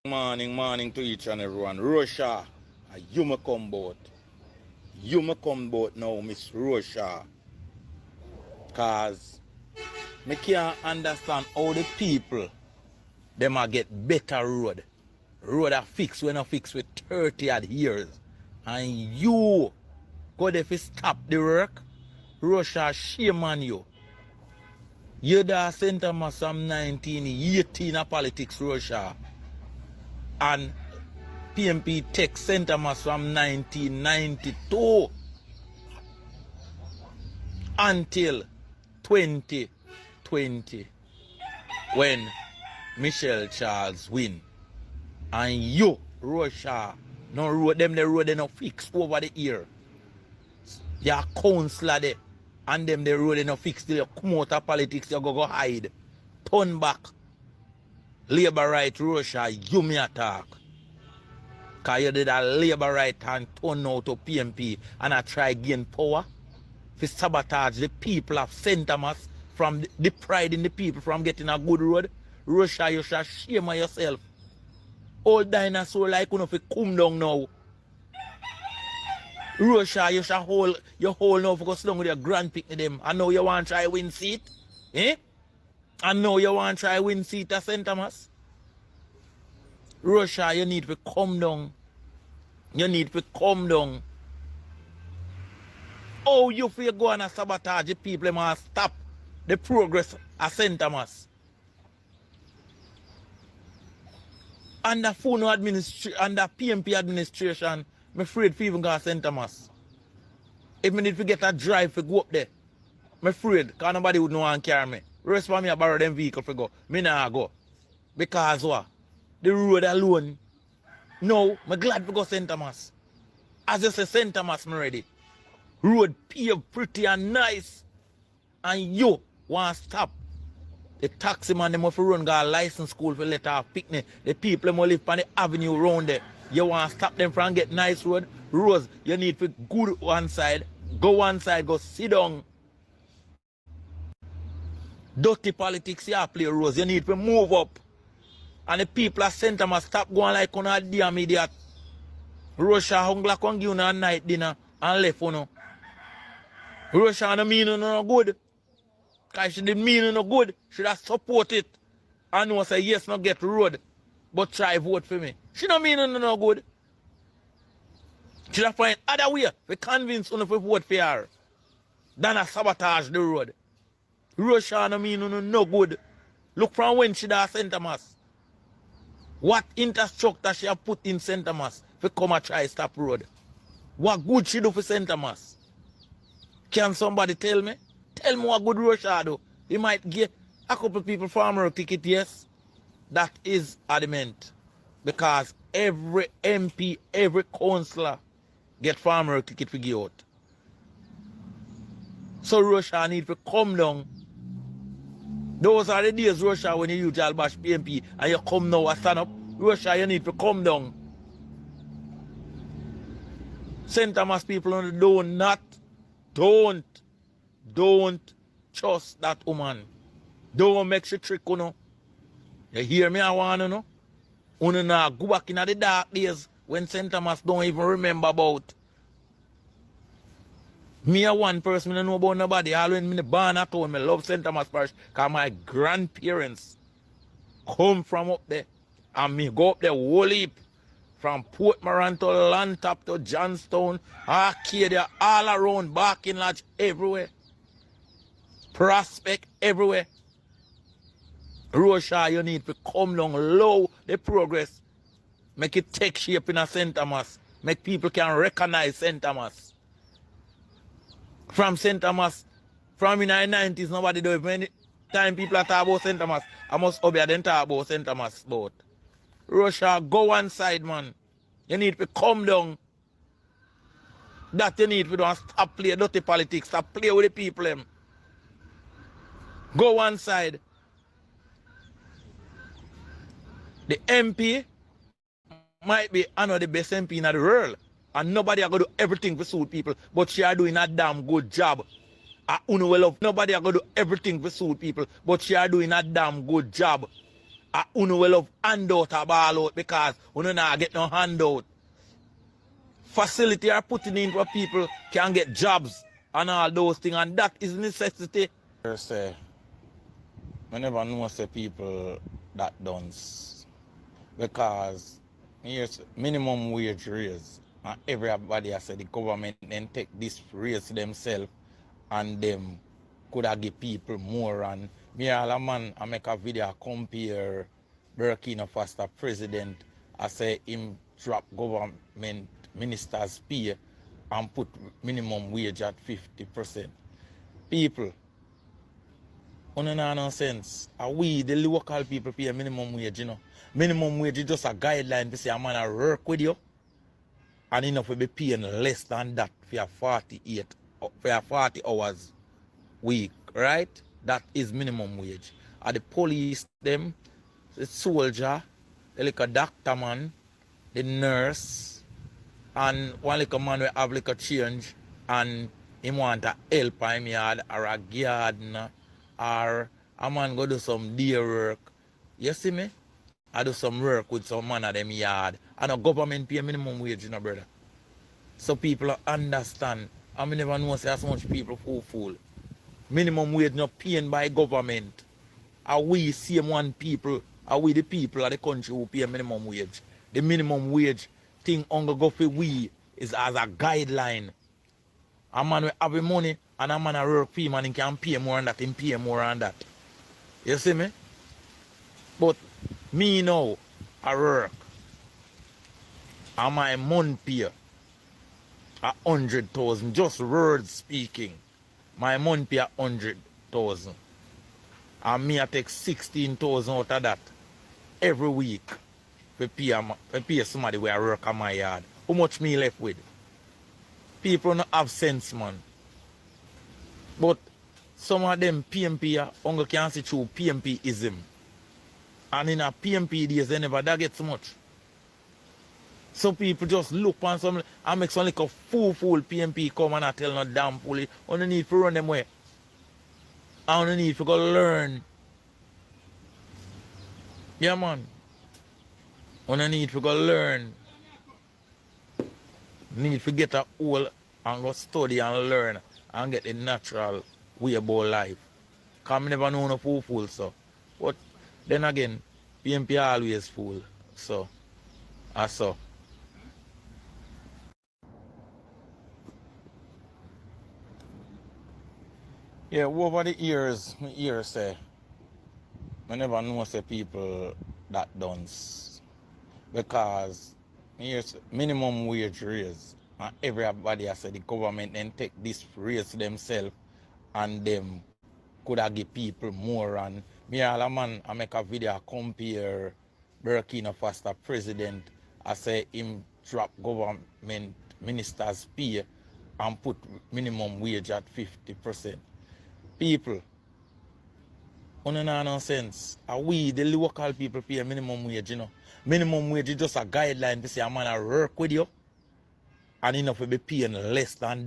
Morning to each and everyone. Russia, you may come boat. You may come boat now, Miss Russia. Cause me can't understand how the people them a get better road. Road a fix when a fix with 30 odd years. And you go there to stop the work. Russia shame on you. You da center mass from 1918 of politics, Russia. And PNP Tech Center mass from 1992 until 2020 when Michelle Charles win. And you, Russia, no road them the road they no fix over the year. Your councillor there and them the road they no fix till you come out of politics, you go hide. Turn back. Labor right Russia, you me attack. Cause you did a labor right and turn out to PNP and I try gain power to sabotage the people of St. Thomas from the pride in the people from getting a good road. Russia, you should shame on yourself. Old dinosaur like you know fi come down now. Russia, you should hold your whole now for go sit down with your grand pick them. I know you want to try win seat. Eh? I know you want to try win seat at St. Thomas. Russia, you need to come down. You need to come down. Oh, you feel go and sabotage the people and stop the progress at St. Thomas. Under FUNO administration, under PNP administration, I'm afraid to even go to St. Thomas. If I need to get a drive to go up there, I'm afraid because nobody would know and carry me. Rest for me, I borrow them vehicle to go. Me nah go. Because what? The road alone. No, I'm glad to go St. Thomas. As you say, St. Thomas, I'm ready. Road paved pretty and nice. And you want to stop. The taxi man, they must run go a license school for let off picnic. The people must live on the avenue around there. You want to stop them from get nice road. Roads, you need to go one side, go sit down. Dirty politics, you play Rose. You need to move up. And the people at St. Thomas stop going like on a damn idiot. Russia hungry can give you a night dinner and left you know. Russia no mean no good. Because she didn't mean no good. She have support it. And know say yes, no get road. But try vote for me. She don't mean no good. She have find other way to convince you to vote for her. Than a sabotage the road. Russia no mean no good. Look from when she does St. Thomas. What infrastructure she have put in St. Thomas to come and try stop road? What good she do for St. Thomas? Can somebody tell me? Tell me what good Russia do. He might get a couple people farmer ticket, yes. That is adamant. Because every MP, every councillor get farmer ticket to give out. So Russia need to come down. Those are the days, Russia, when you usually bash PNP and you come now and stand up. Russia, you need to come down. St. Thomas people don't trust that woman. Don't make she trick, you know. You hear me, I want to know. You know, go back in the dark days when St. Thomas don't even remember about. Me a one person, I don't know about nobody. All when me born at home, I love St. Thomas Parish because my grandparents come from up there. And me go up there whole heap. From Port Moran to Lantop to Johnstown, Arcadia, all around, Barking Lodge, everywhere. Prospect, everywhere. Russia, you need to come down low the progress. Make it take shape in a St. Thomas. Make people can recognize St. Thomas. From St. Thomas, from in the 90s, nobody do it. Many time people are talking about St. Thomas, I must obey them talk about St. Thomas boat. Russia, go one side, man. You need to come down. That you need to do and stop play dirty politics. Stop play with the people. Them. Go one side. The MP might be one of the best MP in the world. And nobody are going to do everything to suit people. But she are doing a damn good job. Nobody are going to do everything to suit people. But she are doing a damn good job. Uno will love handout a ball out because uno not get no handout. Facility are putting in where people can get jobs and all those things, and that is necessity. Say, I never know say people that done because here's minimum wage raise, and everybody has said the government then take this raise themselves and them could have give people more. And me all a man I make a video compare Burkina Faso president. I say him drop government ministers pay and put minimum wage at 50%. People, no nonsense. Are we the local people pay minimum wage, you know? Minimum wage is just a guideline to say a man a work with you and enough will be paying less than that for 40 hours week, right? That is minimum wage. At the police, them, the soldier, the like a doctor man, the nurse, and one little man will have like a change and him want a help in yard or a gardener or a man go do some day work. You see me? I do some work with some man at them yard. And the government pay minimum wage, you know, brother. So people understand. I never know say so much people fool. Minimum wage not paid by government. Are we same one people? Are we the people of the country who pay minimum wage? The minimum wage thing only go for we is as a guideline. A man will have the money and a man a work for him and he can pay more than that, him pay more than that. You see me? But me now, I work. And my month pay 100,000, just words speaking. My month pay 100,000. And me I take 16,000 out of that every week to pay somebody where I work on my yard. How much me left with? People don't have sense, man. But some of them PNP only can see through PNPISM. And in a PNP days, they never that get so much. Some people just look on some and make some like a fool PNP come and I tell no damn fool. Only need to run them way. I only need to go learn. Yeah, man. Only need to go learn. Need to get a hole and go study and learn and get the natural way about life. Because I never know no fool, so. But then again, PNP always fool. So, I saw. Yeah, over the years, my ears say, I never know say people that done because here's minimum wage raise and everybody has said the government then take this raise themselves and them could have give people more. And me all a man I make a video compare Burkina Faso president. I say him drop government ministers pay and put minimum wage at 50%. People, no nonsense. Are we the local people pay minimum wage, you know? Minimum wage is just a guideline to say a man a work with you and enough will be paying less than that.